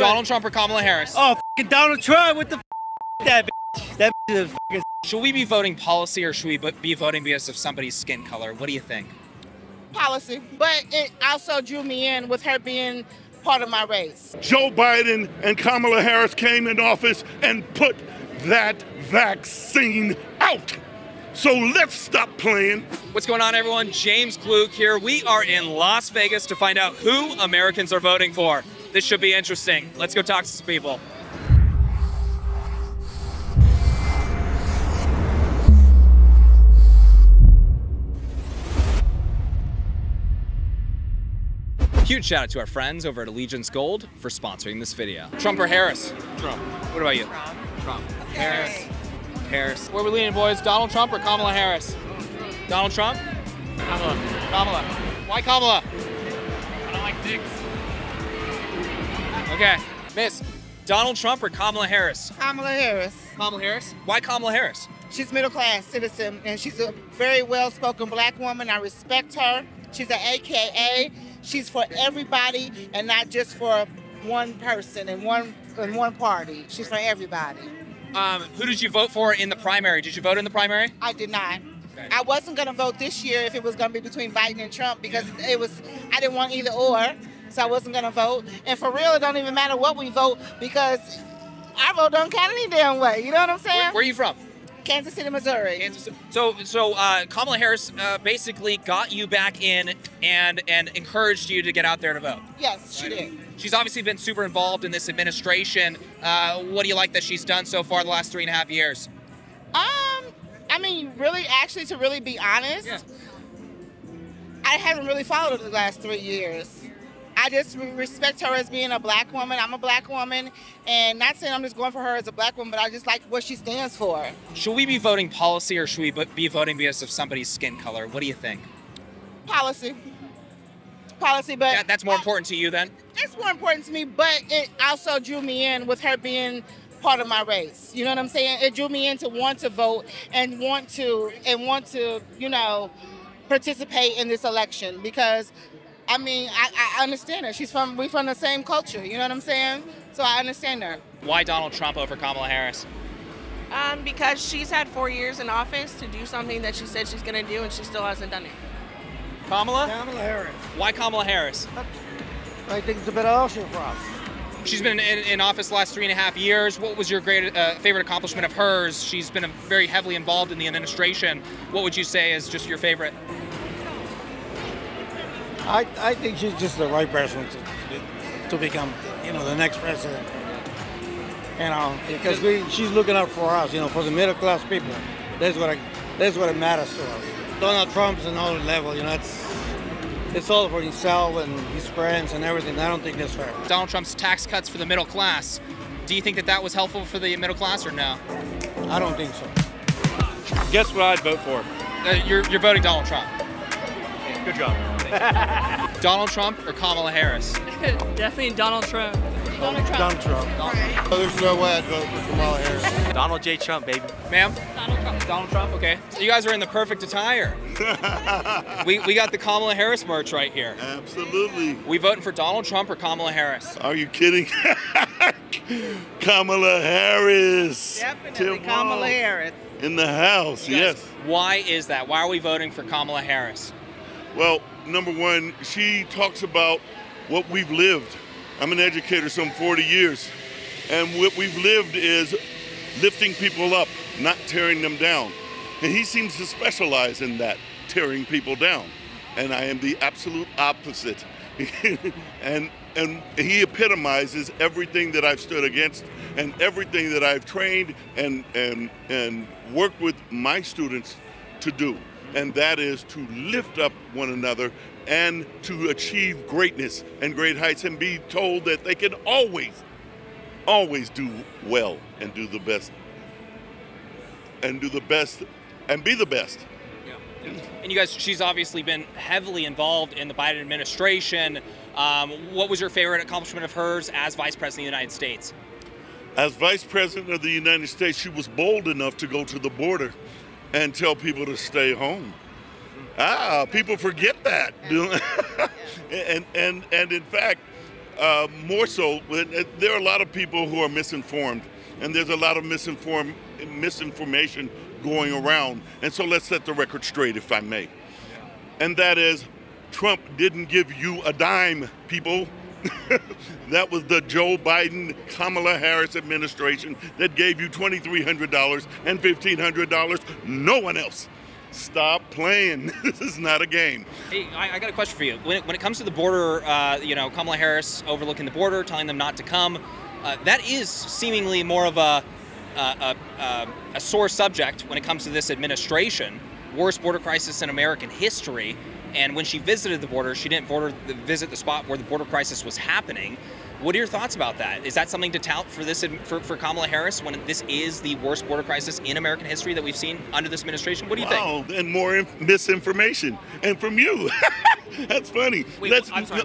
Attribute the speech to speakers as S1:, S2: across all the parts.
S1: Donald Trump or Kamala Harris?
S2: Oh, f***ing Donald Trump with the that bitch. That bitch is f***ing.
S1: Should we be voting policy or should we be voting because of somebody's skin color? What do you think?
S3: Policy, but it also drew me in with her being part of my race.
S4: Joe Biden and Kamala Harris came in office and put that vaccine out. So let's stop playing.
S1: What's going on, everyone? James Klug here. We are in Las Vegas to find out who Americans are voting for. This should be interesting. Let's go talk to some people. Huge shout out to our friends over at Allegiance Gold for sponsoring this video. Trump or Harris?
S5: Trump.
S1: What about you? Trump. Harris. Harris. Where we leaning, boys? Donald Trump or Kamala Harris? Donald Trump?
S5: Kamala.
S1: Kamala. Why Kamala?
S5: I don't like dicks.
S1: Okay. Miss, Donald Trump or Kamala Harris?
S3: Kamala Harris.
S1: Kamala Harris? Why Kamala Harris?
S3: She's middle class citizen, and she's a very well-spoken black woman. I respect her. She's an AKA. She's for everybody and not just for one person and one party. She's for everybody.
S1: Who did you vote for in the primary? Did you vote in the primary?
S3: I did not.
S1: Okay.
S3: I wasn't going to vote this year if it was going to be between Biden and Trump because I didn't want either or, so I wasn't going to vote. And for real, it don't even matter what we vote because our vote don't count any damn way. You know what I'm saying?
S1: Where are you from?
S3: Kansas City, Missouri.
S1: Kansas. So Kamala Harris basically got you back in and encouraged you to get out there to vote.
S3: Yes, she did.
S1: She's obviously been super involved in this administration. What do you like that she's done so far the last 3.5 years?
S3: I mean, really, actually, to really be honest, yeah. I haven't really followed her the last 3 years. I just respect her as being a black woman. I'm a black woman, and not saying I'm just going for her as a black woman, but I just like what she stands for.
S1: Should we be voting policy or should we be voting because of somebody's skin color? What do you think?
S3: Policy. Policy, but...
S1: That's more important to you then?
S3: It's more important to me, but it also drew me in with her being part of my race. You know what I'm saying? It drew me in to want to vote and want to, you know, participate in this election because... I mean, I understand her. We're from the same culture, you know what I'm saying? So I understand her.
S1: Why Donald Trump over Kamala Harris?
S6: Because she's had 4 years in office to do something that she said she's going to do, and she still hasn't done it.
S1: Kamala?
S2: Kamala Harris.
S1: Why Kamala Harris?
S2: I think it's a better option for us.
S1: She's been in office the last 3.5 years. What was your favorite accomplishment of hers? She's been very heavily involved in the administration. What would you say is just your favorite?
S2: I think she's just the right person to become, you know, the next president. You know, because she's looking out for us, you know, for the middle class people. That's what it matters to us. Donald Trump's another level, you know. It's all for himself and his friends and everything. I don't think that's fair.
S1: Donald Trump's tax cuts for the middle class. Do you think that was helpful for the middle class or no?
S2: I don't think so.
S5: Guess what I'd vote for?
S1: You're voting Donald Trump.
S5: Good job.
S1: Donald Trump or Kamala Harris?
S6: Definitely Donald Trump.
S3: Donald Trump.
S2: Donald Trump.
S3: Right.
S4: There's no way I'd vote for Kamala Harris.
S5: Donald J. Trump, baby.
S1: Ma'am? Donald Trump. Donald Trump, okay. So you guys are in the perfect attire. we got the Kamala Harris merch right here.
S4: Absolutely.
S1: We voting for Donald Trump or Kamala Harris?
S4: Are you kidding? Kamala Harris.
S3: Definitely Kamala Harris.
S4: In the house, yes.
S1: Why is that? Why are we voting for Kamala Harris?
S4: Well, number one, she talks about what we've lived. I'm an educator some 40 years, and what we've lived is lifting people up, not tearing them down. And he seems to specialize in that, tearing people down. And I am the absolute opposite. and he epitomizes everything that I've stood against and everything that I've trained and worked with my students to do. And that is to lift up one another and to achieve greatness and great heights and be told that they can always do well and do the best and be the best.
S1: Yeah. And you guys, she's obviously been heavily involved in the Biden administration. What was your favorite accomplishment of hers as Vice President of the United States?
S4: As Vice President of the United States, she was bold enough to go to the border and tell people to stay home. People forget that. And in fact, more so, there are a lot of people who are misinformed, and there's a lot of misinformation going around. And so let's set the record straight, if I may. And that is, Trump didn't give you a dime, people. That was the Joe Biden, Kamala Harris administration that gave you $2,300 and $1,500. No one else. Stop playing. This is not a game.
S1: Hey, I got a question for you. When it comes to the border, Kamala Harris overlooking the border, telling them not to come, that is seemingly more of a sore subject when it comes to this administration. Worst border crisis in American history. And when she visited the border, she didn't visit the spot where the border crisis was happening. What are your thoughts about that? Is that something to tout for this for Kamala Harris when this is the worst border crisis in American history that we've seen under this administration? What do you think?
S4: Wow, and more misinformation. And from you. That's funny.
S1: Wait,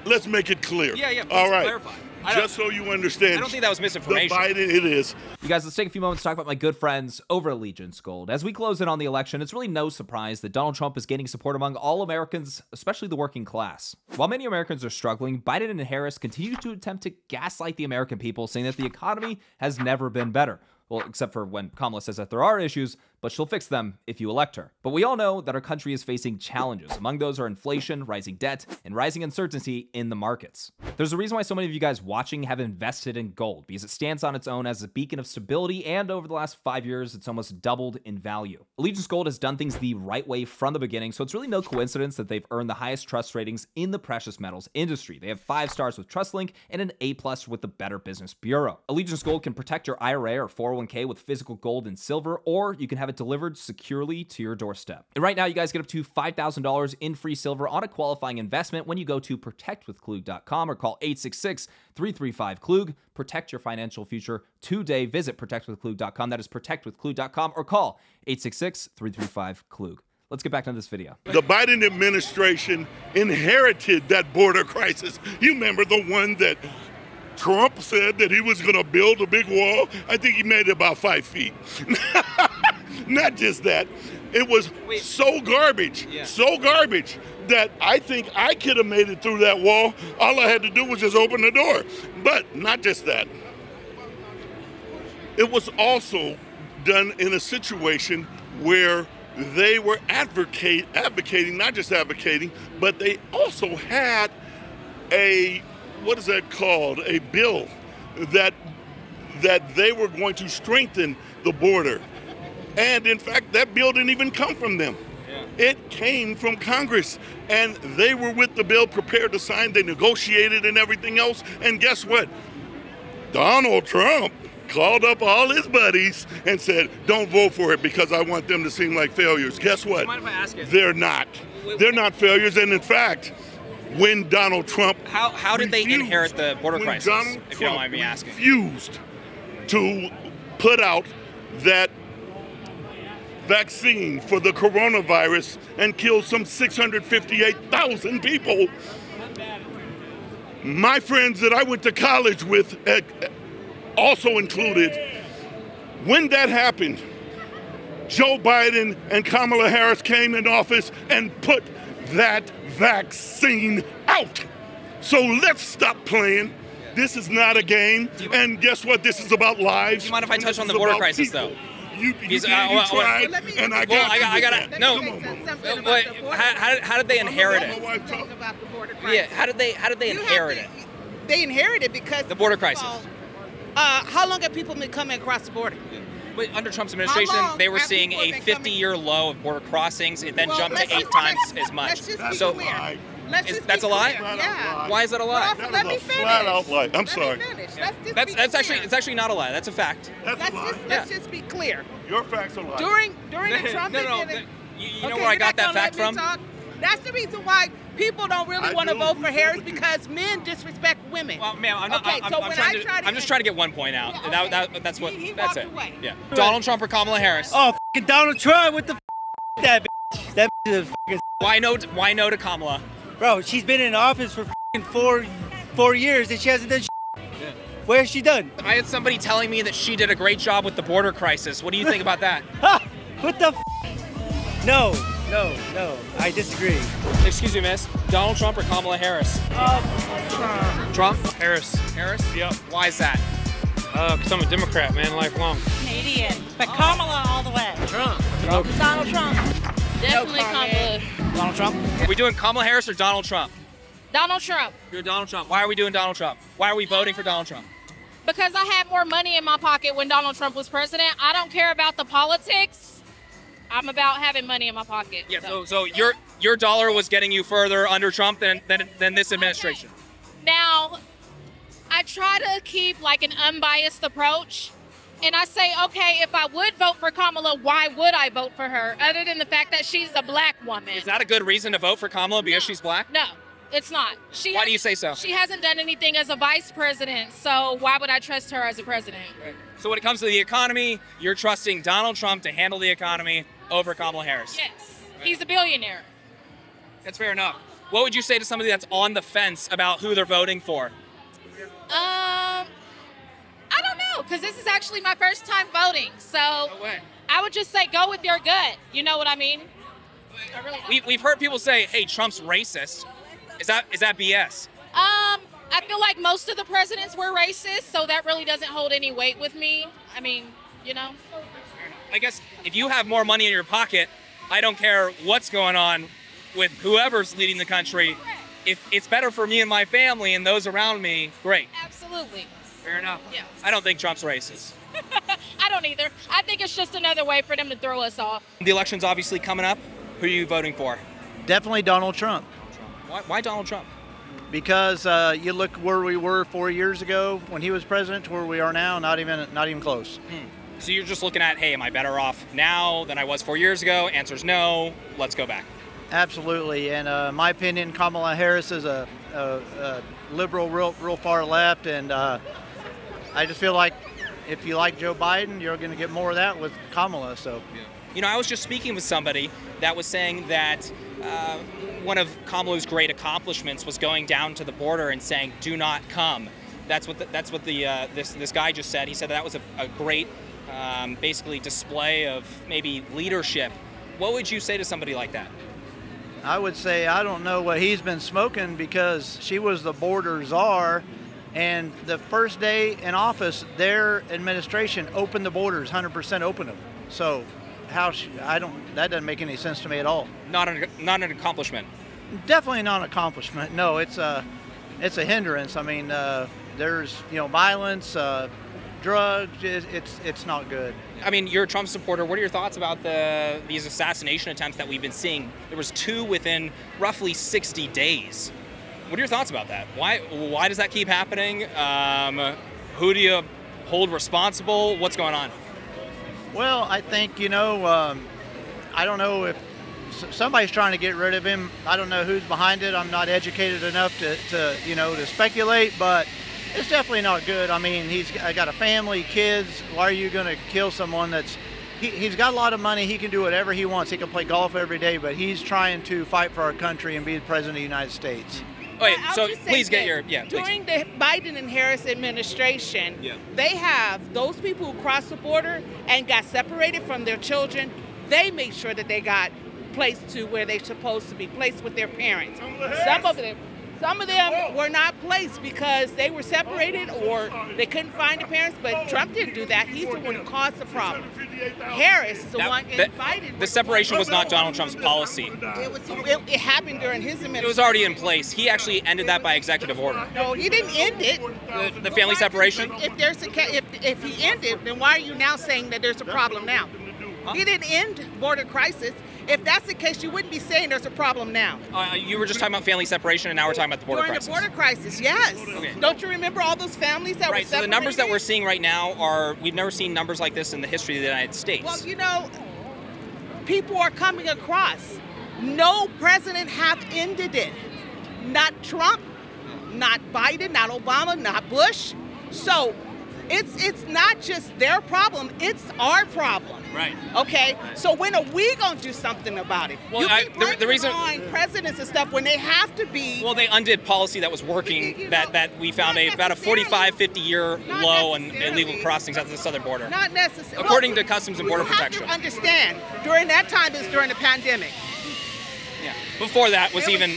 S4: let's make it clear.
S1: Yeah.
S4: All right.
S1: Clarify.
S4: Just so you understand.
S1: I don't think that was misinformation.
S4: The Biden, it is.
S7: You guys, let's take a few moments to talk about my good friends over at Legion's Gold. As we close in on the election, it's really no surprise that Donald Trump is gaining support among all Americans, especially the working class. While many Americans are struggling, Biden and Harris continue to attempt to gaslight the American people, saying that the economy has never been better. Well, except for when Kamala says that there are issues, but she'll fix them if you elect her. But we all know that our country is facing challenges. Among those are inflation, rising debt, and rising uncertainty in the markets. There's a reason why so many of you guys watching have invested in gold, because it stands on its own as a beacon of stability, and over the last 5 years, it's almost doubled in value. Allegiance Gold has done things the right way from the beginning, so it's really no coincidence that they've earned the highest trust ratings in the precious metals industry. They have 5 stars with TrustLink and an A+ with the Better Business Bureau. Allegiance Gold can protect your IRA or 401k with physical gold and silver, or you can have it delivered securely to your doorstep. And right now, you guys get up to $5,000 in free silver on a qualifying investment when you go to protectwithklug.com or call 866-335-KLUG. Protect your financial future today. Visit protectwithklug.com. That is protectwithklug.com, or call 866-335-KLUG. Let's get back to this video.
S4: The Biden administration inherited that border crisis. You remember the one that Trump said that he was going to build a big wall? I think he made it about 5 feet. Not just that. It was so garbage, that I think I could have made it through that wall. All I had to do was just open the door. But not just that. It was also done in a situation where they were advocating, not just advocating, but they also had a, what is that called? A bill that they were going to strengthen the border. And in fact, that bill didn't even come from them. It came from Congress, and they were with the bill prepared to sign. They negotiated and everything else. And guess what? Donald Trump called up all his buddies and said, don't vote for it because I want them to seem like failures. Guess what?
S1: Mind if I ask you?
S4: They're not. They're not failures. And in fact, when Donald Trump
S1: How did they inherit the border crisis, if you don't mind me asking?
S4: Refused to put out that vaccine for the coronavirus and killed some 658,000 people. My friends that I went to college with also included. When that happened, Joe Biden and Kamala Harris came in office and put that vaccine out. So let's stop playing. This is not a game. And guess what? This is about lives.
S1: Do you mind if I touch on the border crisis, though?
S4: You tried, and I got it.
S1: No. How did they inherit it? Yeah, how did they inherit it?
S8: They inherited because
S1: the border crisis.
S8: How long have people been coming across the border?
S1: But under Trump's administration, they were seeing a 50-year low of border crossings. It then jumped to 8 times as much. So that's a lie?
S8: Yeah.
S1: Why is that a lie?
S8: Let me finish.
S4: Flat-out lie. I'm sorry.
S1: That's actually not a lie. That's a fact.
S8: Let's just be clear.
S4: Your facts are lies.
S8: During the Trump administration,
S1: you know where I got that fact from?
S8: That's the reason why people don't really want to vote for Harris, because men disrespect women.
S1: Well, ma'am, I'm just trying to get one point out.
S8: Yeah, okay.
S1: That's what.
S8: He
S1: that's
S8: walked
S1: it.
S8: away.
S1: Yeah. Donald Trump or Kamala Harris?
S9: Oh, Donald Trump! What the that bitch? That bitch is
S1: Why no to Kamala?
S9: Bro, she's been in office for 4 years and she hasn't done shit. Yeah. What has she done?
S1: I had somebody telling me that she did a great job with the border crisis. What do you think about that?
S9: What the No. No, I disagree.
S1: Excuse me, miss. Donald Trump or Kamala Harris? Trump?
S5: Harris.
S1: Harris?
S5: Yep.
S1: Why is that?
S5: Because I'm a Democrat, man, lifelong.
S10: Canadian, but Kamala all the way.
S5: Trump.
S10: Donald Trump. Definitely Kamala.
S1: Donald Trump? Are we doing Kamala Harris or Donald Trump?
S10: Donald Trump.
S1: You're Donald Trump. Why are we doing Donald Trump? Why are we voting for Donald Trump?
S10: Because I had more money in my pocket when Donald Trump was president. I don't care about the politics. I'm about having money in my pocket.
S1: Yeah, so your dollar was getting you further under Trump than this administration.
S10: Okay. Now, I try to keep like an unbiased approach. And I say, okay, if I would vote for Kamala, why would I vote for her? Other than the fact that she's a black woman.
S1: Is that a good reason to vote for Kamala because she's black?
S10: No, it's not.
S1: Why do you say so?
S10: She hasn't done anything as a vice president, so why would I trust her as a president?
S1: Right. So when it comes to the economy, you're trusting Donald Trump to handle the economy over Kamala Harris?
S10: Yes, he's a billionaire.
S1: That's fair enough. What would you say to somebody that's on the fence about who they're voting for?
S10: I don't know, because this is actually my first time voting, so
S1: No way.
S10: I would just say go with your gut. You know what I mean? I really don't.
S1: We've heard people say, hey, Trump's racist. Is that BS?
S10: I feel like most of the presidents were racist, so that really doesn't hold any weight with me. I mean, you know.
S1: I guess if you have more money in your pocket, I don't care what's going on with whoever's leading the country. If it's better for me and my family and those around me, great.
S10: Absolutely.
S1: Fair enough.
S10: Yeah.
S1: I don't think Trump's racist.
S10: I don't either. I think it's just another way for them to throw us off.
S1: The election's obviously coming up. Who are you voting for?
S9: Definitely Donald Trump.
S1: Why Donald Trump?
S9: Because you look where we were 4 years ago when he was president to where we are now, not even close.
S1: So you're just looking at, hey, am I better off now than I was 4 years ago? Answer's no. Let's go back.
S9: Absolutely, and in my opinion, Kamala Harris is a liberal, real far left, and I just feel like if you like Joe Biden, you're going to get more of that with Kamala. So,
S1: You know, I was just speaking with somebody that was saying that one of Kamala's great accomplishments was going down to the border and saying, "Do not come." That's what this guy just said. He said that was a great, basically, display of maybe leadership. What would you say to somebody like that?
S9: I would say I don't know what he's been smoking, because she was the border czar, and the first day in office, their administration opened the borders, 100% opened them. So that doesn't make any sense to me at all.
S1: Not an accomplishment.
S9: Definitely not an accomplishment. No, it's a hindrance. I mean, there's violence, drugs. It's not good.
S1: I mean, you're a Trump supporter. What are your thoughts about these assassination attempts that we've been seeing? There was 2 within roughly 60 days. What are your thoughts about that? Why does that keep happening? Who do you hold responsible? What's going on?
S9: Well, I think, I don't know if somebody's trying to get rid of him. I don't know who's behind it. I'm not educated enough to speculate, but it's definitely not good. I mean, he's got a family, kids. Why are you going to kill someone he's got a lot of money. He can do whatever he wants. He can play golf every day, but he's trying to fight for our country and be the president of the United States.
S1: Wait,
S8: I'll
S1: so
S8: just say
S1: please get
S8: this.
S1: your, yeah, please.
S8: During the Biden and Harris administration, they have those people who crossed the border and got separated from their children. They made sure that they got placed to where they're supposed to be placed with their parents. Some of them were not placed because they were separated or they couldn't find their parents, but Trump didn't do that. He's the one who caused the problem. Harris is the one invited.
S1: The separation was not Donald Trump's policy.
S8: It happened during his administration.
S1: It was already in place. He actually ended that by executive order.
S8: No, he didn't end it.
S1: The family separation?
S8: If he ended, then why are you now saying that there's a problem now? He didn't end border crisis. If that's the case, you wouldn't be saying there's a problem now.
S1: You were just talking about family separation, and now we're talking about the border crisis.
S8: During the border crisis, yes.
S1: Okay.
S8: Don't you remember all those families that were separated?
S1: So the numbers that we're seeing right now we've never seen numbers like this in the history of the United States.
S8: Well, people are coming across. No president have ended it. Not Trump, not Biden, not Obama, not Bush. So it's not just their problem, it's our problem.
S1: Right.
S8: Okay? So when are we going to do something about it?
S1: Well,
S8: the reason presidents and stuff when they have to be.
S1: Well, they undid policy that was working, that we found about a 45, 50-year low on illegal crossings at the southern border.
S8: Not necessarily.
S1: According to Customs and Border Protection.
S8: You have to understand, during that time, it's during the pandemic.
S1: Before that was even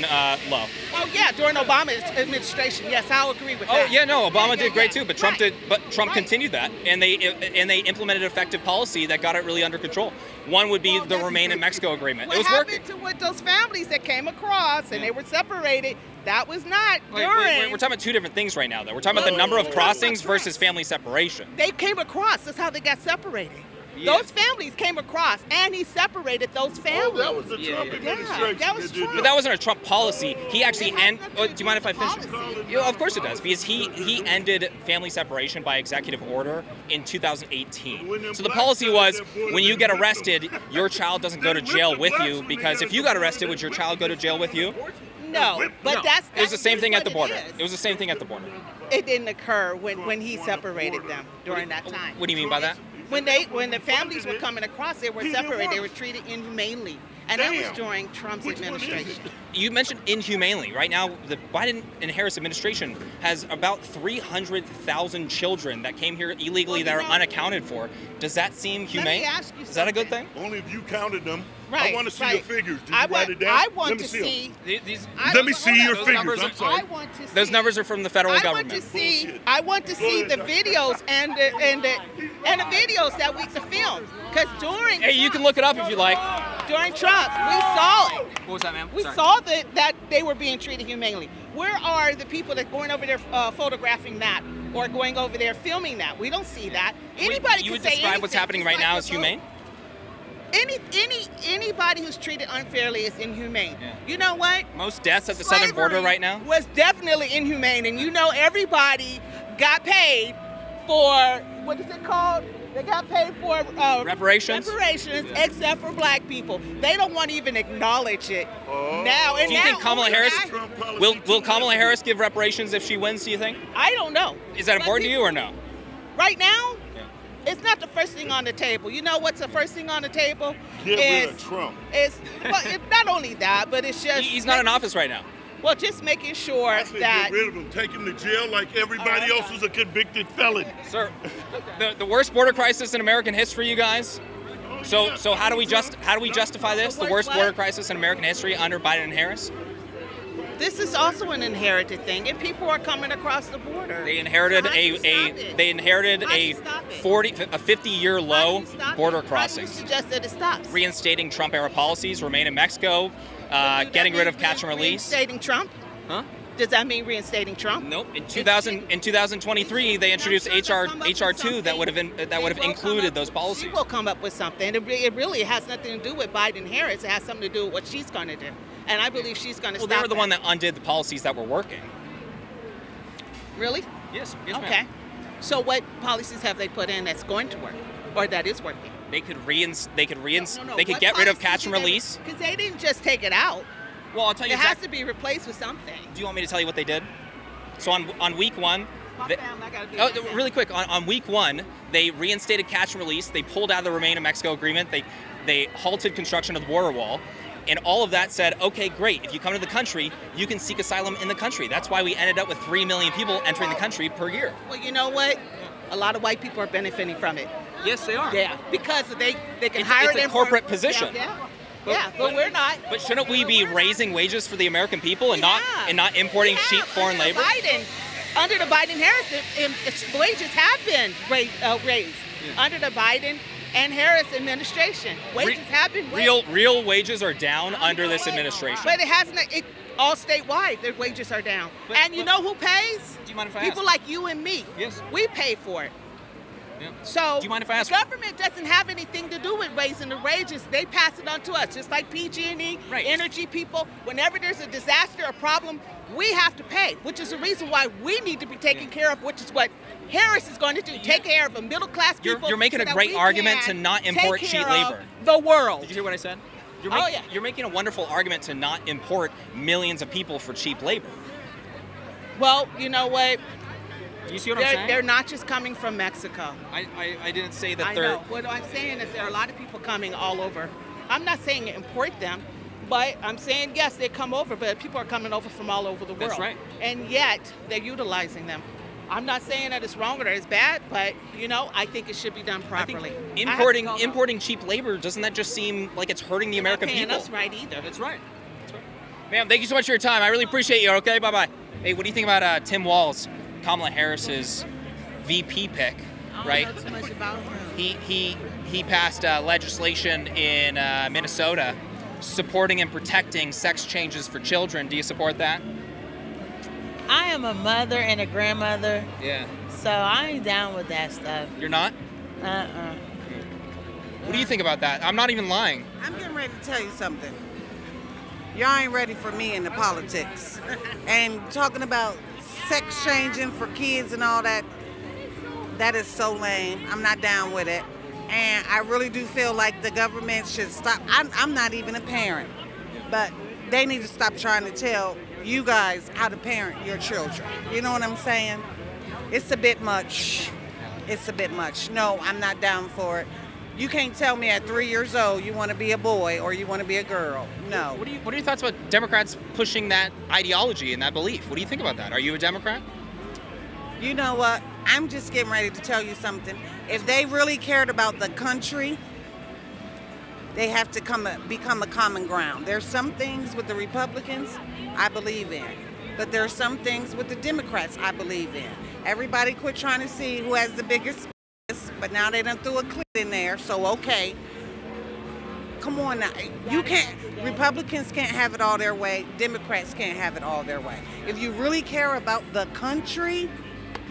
S1: low.
S8: Oh yeah, during Obama's administration, yes, I'll agree with that.
S1: Oh yeah, no, Obama did great too, but Trump
S8: Right.
S1: did. But Trump continued that, and they implemented effective policy that got it really under control. One would be the Remain in Mexico agreement.
S8: What
S1: It was
S8: happened
S1: working.
S8: to what those families that came across and they were separated? That was not
S1: Wait,
S8: during.
S1: we're talking about two different things right now, though. We're talking about the number of crossings versus family separation.
S8: They came across. That's how they got separated.
S1: Yeah.
S8: Those families came across, and he separated those families.
S4: Oh, that was the Trump administration.
S8: that was
S4: that did
S8: Trump.
S1: But that wasn't a Trump policy. He actually do you mind if I finish? Yeah, of course it does, because he ended family separation by executive order in 2018. So the policy was, when you get arrested, your child doesn't go to jail with you, because if you got arrested, would your child go to jail with you?
S8: No, but
S1: No.
S8: that's
S1: It was the same thing at the
S8: what
S1: border.
S8: it is.
S1: It was the same thing at the border.
S8: It didn't occur when he separated them during that time.
S1: What do you mean by that?
S8: When the families were coming across, they were separated. They were treated inhumanely, and that was during Trump's administration.
S1: You mentioned inhumanely. Right now, the Biden and Harris administration has about 300,000 children that came here illegally that are unaccounted for. Does that seem humane?
S8: ask you
S1: Is that a good thing?
S4: Only if you counted them.
S8: Right,
S4: I want to see
S8: right.
S4: your figures. Did you
S8: I
S4: write
S8: want,
S4: it down?
S8: I want
S4: Let me
S8: to
S4: see 'em.
S8: see.
S4: Let me see your
S1: those
S4: figures.
S1: numbers
S4: I'm
S1: are-
S4: sorry.
S8: I want to see.
S1: Those numbers are from the federal
S8: I
S1: government.
S8: want to see. I want to see the videos and the videos that we the film. Because during
S1: Hey, you can look it up if you like.
S8: during Trump, we saw it.
S1: What was that, ma'am?
S8: We saw that they were being treated humanely. Where are the people that going over there photographing that or going over there filming that? We don't see that. Anybody
S1: You
S8: can
S1: would
S8: say
S1: describe what's
S8: anything.
S1: happening
S8: It's
S1: right
S8: like
S1: now
S8: the
S1: as
S8: vote.
S1: humane?
S8: Anybody who's treated unfairly is inhumane.
S1: Yeah.
S8: You know what?
S1: Most deaths at the southern border
S8: Slavery
S1: right now?
S8: was definitely inhumane, and you know everybody got paid for what is it called? They got paid for
S1: Reparations?
S8: Reparations,
S1: Yeah.
S8: except for black people. They don't want to even acknowledge it
S4: Oh.
S8: now. And
S1: Do you
S8: now,
S1: think Kamala Harris
S4: Trump policy
S1: will
S4: too.
S1: Kamala Harris give reparations if she wins, do you think?
S8: I don't know.
S1: Is that important to you or no?
S8: Right now,
S1: Yeah.
S8: it's not the first thing on the table. You know what's the first thing on the table?
S4: Get rid of Trump.
S8: It's not only that, but it's just
S1: He's not in office right now.
S8: well, just making sure
S4: I said
S8: that
S4: get rid of him. Take him to jail like everybody else who's a convicted felon.
S1: Sir, the worst border crisis in American history, you guys. So how do we justify this? The worst border crisis in American history under Biden and Harris?
S8: this is also an inherited thing, and people are coming across the border.
S1: They inherited
S8: How do you stop it?
S1: they inherited
S8: How do
S1: a
S8: you stop it?
S1: 50-year
S8: How do
S1: low
S8: you stop
S1: border
S8: it? How do you
S1: crossings.
S8: suggest that it stops?
S1: Reinstating Trump-era policies, Remain in Mexico,
S8: Do that
S1: getting rid of
S8: mean
S1: catch and release.
S8: Reinstating Trump?
S1: Huh?
S8: Does that mean reinstating Trump?
S1: Nope. In 2023, they introduced HR2 that would have included those
S8: She
S1: policies.
S8: will come up with something. It really has nothing to do with Biden Harris. It has something to do with what she's going to do. And I believe she's going to
S1: Well,
S8: stop
S1: they were the
S8: that.
S1: one that undid the policies that were working.
S8: Really?
S1: Yes.
S8: Okay. So what policies have they put in that's going to work or that is working?
S1: They could get rid of catch and release.
S8: Because they didn't just take it out.
S1: Well, I'll tell you
S8: It has
S1: exactly.
S8: to be replaced with something.
S1: Do you want me to tell you what they did? So on week one,
S8: My family, I gotta do
S1: oh,
S8: this.
S1: really quick, on week one, they reinstated catch and release. They pulled out of the Remain in Mexico agreement. They halted construction of the border wall. And all of that said, okay, great. If you come to the country, you can seek asylum in the country. That's why we ended up with 3 million people entering the country per year.
S8: Well, you know what? A lot of white people are benefiting from it.
S1: Yes, they are.
S8: Yeah, because they can
S1: It's
S8: hire
S1: a
S8: them
S1: corporate
S8: for,
S1: position.
S8: Yeah, but we're not.
S1: But shouldn't we be raising wages for the American people and not importing cheap foreign labor?
S8: Under the Biden-Harris, wages have been raised. Under the Biden and Harris administration, wages have been raised.
S1: Real wages are down under this administration.
S8: But it hasn't. All statewide, their wages are down. And you know who pays?
S1: Do you mind if I
S8: People
S1: ask?
S8: like you and me.
S1: Yes.
S8: We pay for it.
S1: Yeah.
S8: So
S1: Do you mind if I ask?
S8: the government doesn't have anything to do with raising the wages. They pass it on to us, just like PG&E,
S1: Right.
S8: energy people. Whenever there's a disaster, a problem, we have to pay, which is the reason why we need to be taken care of, which is what Harris is going to do. Take care of the middle class people.
S1: You're making
S8: so
S1: a
S8: that
S1: great
S8: we
S1: argument
S8: can
S1: to not
S8: take
S1: import
S8: care
S1: cheap
S8: of
S1: labor.
S8: The world.
S1: Did you hear what I said?
S8: Yeah.
S1: You're making a wonderful argument to not import millions of people for cheap labor.
S8: Well, you know what?
S1: You see what I'm saying?
S8: They're not just coming from Mexico.
S1: I didn't say that
S8: I
S1: they're...
S8: know. What I'm saying is there are a lot of people coming all over. I'm not saying import them, but I'm saying, yes, they come over, but people are coming over from all over the world.
S1: That's right.
S8: And yet, they're utilizing them. I'm not saying that it's wrong or that it's bad, but, you know, I think it should be done properly.
S1: Importing cheap labor, doesn't that just seem like it's hurting the American
S8: paying
S1: people?
S8: us right either.
S1: That's right. Ma'am, thank you so much for your time. I really appreciate you. Okay, bye-bye. Hey, what do you think about Tim Walz, Kamala Harris's VP pick, right?
S11: I don't know too much about him.
S1: He passed legislation in Minnesota supporting and protecting sex changes for children. Do you support that?
S11: I am a mother and a grandmother,
S1: Yeah.
S11: so I ain't down with that stuff.
S1: You're not? What do you think about that? I'm not even lying.
S12: I'm getting ready to tell you something. Y'all ain't ready for me in the politics. And talking about sex changing for kids and all that, that is so lame. I'm not down with it. And I really do feel like the government should stop. I'm not even a parent, but they need to stop trying to tell you guys how to parent your children. You know what I'm saying? It's a bit much. It's a bit much. No, I'm not down for it. You can't tell me at 3 years old you want to be a boy or you want to be a girl. No.
S1: What are your thoughts about Democrats pushing that ideology and that belief? What do you think about that? Are you a Democrat?
S12: You know what? I'm just getting ready to tell you something. If they really cared about the country, they have to become a common ground. There's some things with the Republicans I believe in, but there's some things with the Democrats I believe in. Everybody quit trying to see who has the biggest, but now they done threw a clip in there, so okay. Come on now, you can't, Republicans can't have it all their way, Democrats can't have it all their way. If you really care about the country,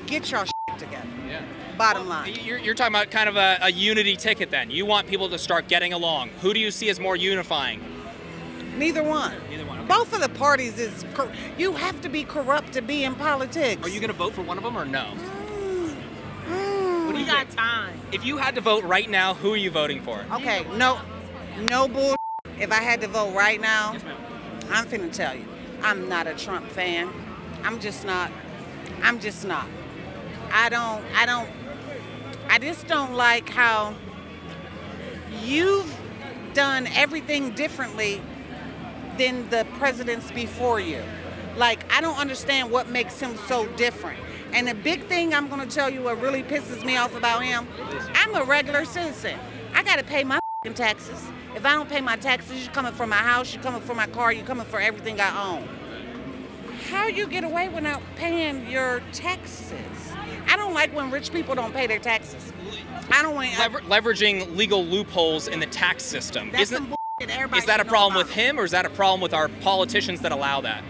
S12: get your shit together.
S1: Yeah.
S12: Bottom line.
S1: You're talking about kind of a unity ticket then. You want people to start getting along. Who do you see as more unifying?
S12: Neither one.
S1: Neither one. Okay.
S12: Both of the parties is, you have to be corrupt to be in politics.
S1: Are you going to vote for one of them or no?
S11: We got time.
S1: If you had to vote right now, who are you voting for?
S12: Okay, no bull. If I had to vote right now,
S1: Yes, ma'am.
S12: I'm finna tell you, I'm not a Trump fan. I'm just not. I'm just not. I just don't like how you've done everything differently than the presidents before you. Like, I don't understand what makes him so different. And the big thing I'm gonna tell you what really pisses me off about him, I'm a regular citizen. I gotta pay my taxes. If I don't pay my taxes, you're coming for my house, you're coming for my car, you're coming for everything I own. How you get away without paying your taxes? I don't like when rich people don't pay their taxes. I don't want
S1: leveraging legal loopholes in the tax system.
S12: That's some bullshit. Everybody
S1: Is that a
S12: should know
S1: problem
S12: about
S1: with him, or is that a problem with our politicians that allow that?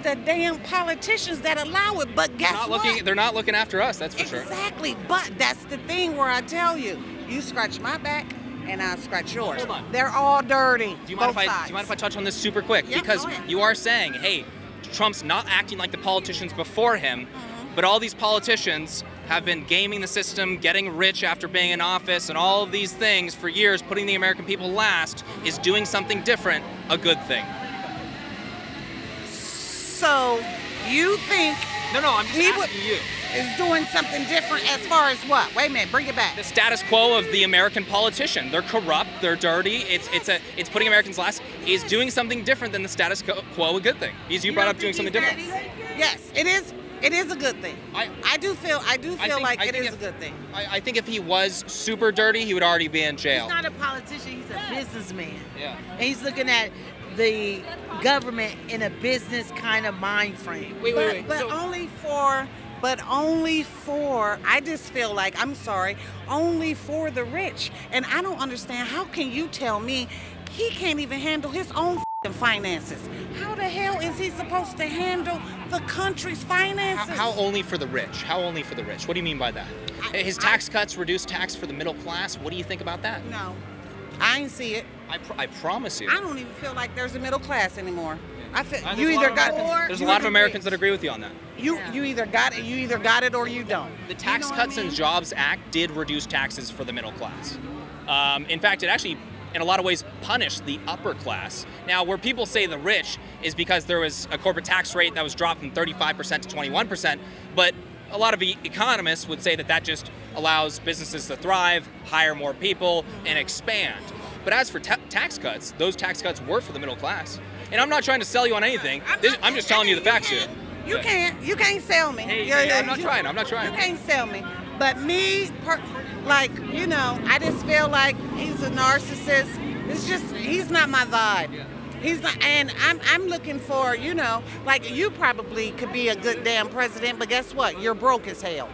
S12: The damn politicians that allow it, but guess what?
S1: They're not looking after us, that's for sure.
S12: Exactly, but that's the thing where I tell you, you scratch my back and I'll scratch yours.
S1: Hold on.
S12: They're all dirty.
S1: Do you mind if I touch on this super quick?
S12: Yeah,
S1: because
S12: go ahead.
S1: you are saying, hey, Trump's not acting like the politicians before him, but all these politicians have been gaming the system, getting rich after being in office, and all of these things for years, putting the American people last. Is doing something different a good thing?
S12: So you think
S1: No, I'm just asking you.
S12: is doing something different as far as what? Wait a minute, bring it back.
S1: The status quo of the American politician. They're corrupt, they're dirty, it's putting Americans last. Is doing something different than the status quo a good thing? Because you brought up doing something different.
S12: Yes, it is. It is a good thing. I do feel like it is a good thing.
S1: I think if he was super dirty, he would already be in jail.
S11: He's not a politician, he's a businessman.
S1: Yeah.
S11: And he's looking at the government in a business kind of mind frame.
S12: But only for, I just feel like, I'm sorry, only for the rich. And I don't understand, how can you tell me he can't even handle his own finances? How the hell is he supposed to handle the country's finances?
S1: How only for the rich? How only for the rich? What do you mean by that? His tax cuts reduce tax for the middle class. What do you think about that?
S12: No, I ain't see it.
S1: I promise you.
S12: I don't even feel like there's a middle class anymore. I feel
S1: There's
S12: you
S1: a lot
S12: either
S1: of
S12: got
S1: Americans- There's a lot of Americans that agree with you on that.
S12: You either got it or you don't.
S1: The Tax Cuts and Jobs Act did reduce taxes for the middle class. In fact, it actually, in a lot of ways, punished the upper class. Now, where people say the rich is because there was a corporate tax rate that was dropped from 35% to 21%, but a lot of economists would say that just allows businesses to thrive, hire more people, and expand. But as for tax cuts, those tax cuts were for the middle class. And I'm not trying to sell you on anything. I'm just telling you the facts here.
S12: You can't sell me.
S1: I'm not trying.
S12: You can't sell me. But me, I just feel like he's a narcissist. It's just, he's not my vibe. He's not, and I'm looking for, you know, like you probably could be a good damn president, but guess what? You're broke as hell.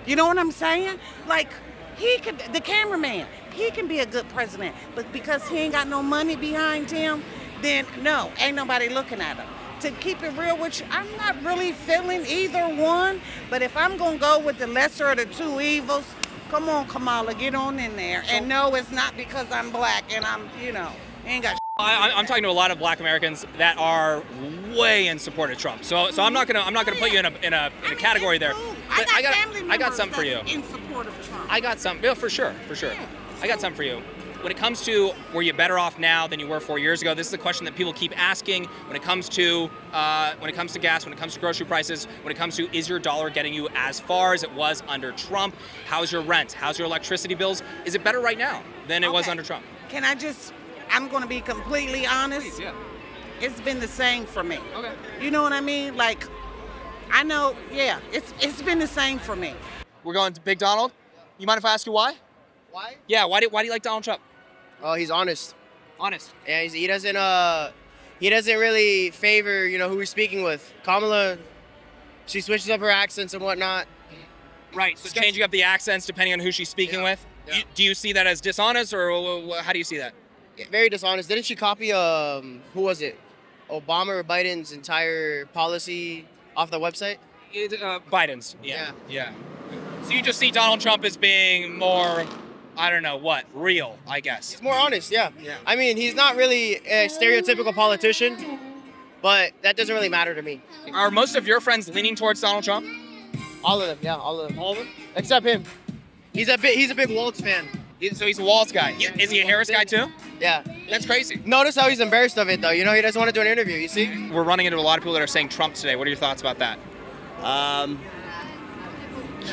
S12: You know what I'm saying? Like he could, the cameraman, he can be a good president, but because he ain't got no money behind him, then no, ain't nobody looking at him. To keep it real with you, I'm not really feeling either one, but if I'm gonna go with the lesser of the two evils, come on, Kamala, get on in there. And no, it's not because I'm black and I'm, you know, ain't got.
S1: I'm talking to a lot of Black Americans that are way in support of Trump. So I'm not gonna put you in a category there. But I got something for you.
S12: In support of Trump.
S1: I got something. Yeah, for sure. I got something for you. When it comes to were you better off now than you were 4 years ago, this is a question that people keep asking. When it comes to gas, when it comes to grocery prices, when it comes to is your dollar getting you as far as it was under Trump? How's your rent? How's your electricity bills? Is it better right now than it was under Trump?
S12: Can I just? I'm going to be completely honest.
S1: Please, yeah.
S12: It's been the same for me.
S1: Okay.
S12: You know what I mean? Like, I know, yeah, it's been the same for me.
S1: We're going to Big Donald. You mind if I ask you why?
S13: Why?
S1: Yeah, why do you like Donald Trump?
S13: Oh, he's honest.
S1: Honest.
S13: Yeah, he doesn't really favor, you know, who we're speaking with. Kamala, she switches up her accents and whatnot.
S1: Right, so changing up the accents depending on who she's speaking with.
S13: Yeah.
S1: Do you see that as dishonest, or how do you see that?
S13: Yeah, very dishonest. Didn't she copy, who was it? Obama or Biden's entire policy off the website?
S1: Biden's, yeah. So you just see Donald Trump as being more, I don't know what, real, I guess.
S13: He's more honest, yeah. I mean, he's not really a stereotypical politician, but that doesn't really matter to me.
S1: Are most of your friends leaning towards Donald Trump?
S13: All of them, yeah, all of them.
S1: All of them?
S13: Except him. He's a big Waltz fan.
S1: So he's a Waltz guy. Is he a Harris guy too?
S13: Yeah.
S1: That's crazy.
S13: Notice how he's embarrassed of it though. You know, he doesn't want to do an interview, you see?
S1: We're running into a lot of people that are saying Trump today. What are your thoughts about that?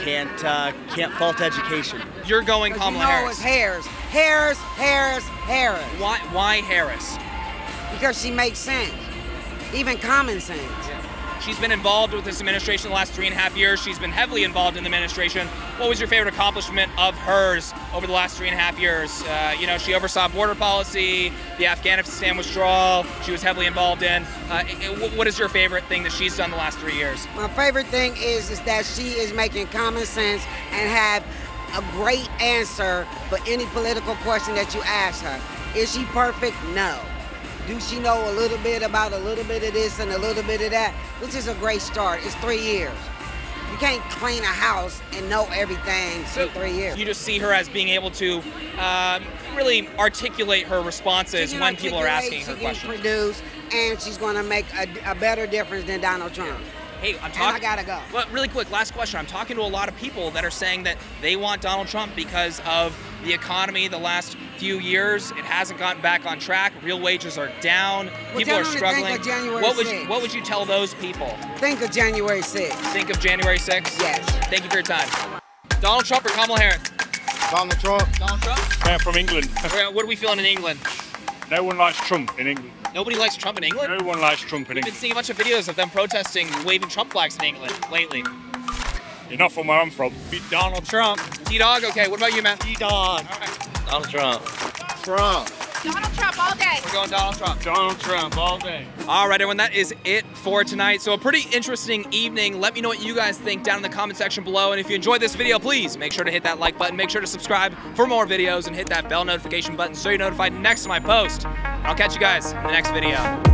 S14: Can't fault education.
S1: You're going Kamala Harris.
S15: It's Harris.
S1: Why Harris?
S15: Because she makes sense. Even common sense.
S1: She's been involved with this administration the last 3.5 years. She's been heavily involved in the administration. What was your favorite accomplishment of hers over the last 3.5 years? You know, she oversaw border policy, the Afghanistan withdrawal, she was heavily involved in. What is your favorite thing that she's done the last 3 years?
S15: My favorite thing is that she is making common sense and have a great answer for any political question that you ask her. Is she perfect? No. Do she know a little bit about a little bit of this and a little bit of that? Which is a great start. It's 3 years. You can't clean a house and know everything in 3 years.
S1: You just see her as being able to really articulate her responses when people are asking her questions.
S15: She can produce, and she's going to make a better difference than Donald Trump.
S1: Hey, I'm talking.
S15: And I gotta go.
S1: Well, really quick, last question. I'm talking to a lot of people that are saying that they want Donald Trump because of the economy the last few years. It hasn't gotten back on track. Real wages are down. People are struggling.
S15: Think of January
S1: what would you tell those people?
S15: Think of January 6th.
S1: Think of January 6th?
S15: Yes.
S1: Thank you for your time. Donald Trump or Kamala Harris?
S16: Donald Trump.
S1: Donald Trump?
S16: Yeah, from England.
S1: What are we feeling in England?
S16: No one likes Trump in England.
S1: Nobody likes Trump in England?
S16: No one likes Trump in
S1: We've been
S16: England.
S1: seeing a bunch of videos of them protesting, waving Trump flags in England lately.
S16: You're not from where I'm from.
S1: Donald Trump. T-Dog? Okay, what about you, man?
S14: T-Dog.
S1: All right.
S14: Donald Trump.
S16: Trump.
S10: Donald Trump all day.
S1: We're going Donald Trump.
S16: Donald Trump all day.
S1: All right, everyone, that is it for tonight. So a pretty interesting evening. Let me know what you guys think down in the comment section below. And if you enjoyed this video, please make sure to hit that like button. Make sure to subscribe for more videos and hit that bell notification button so you're notified next time I post. I'll catch you guys in the next video.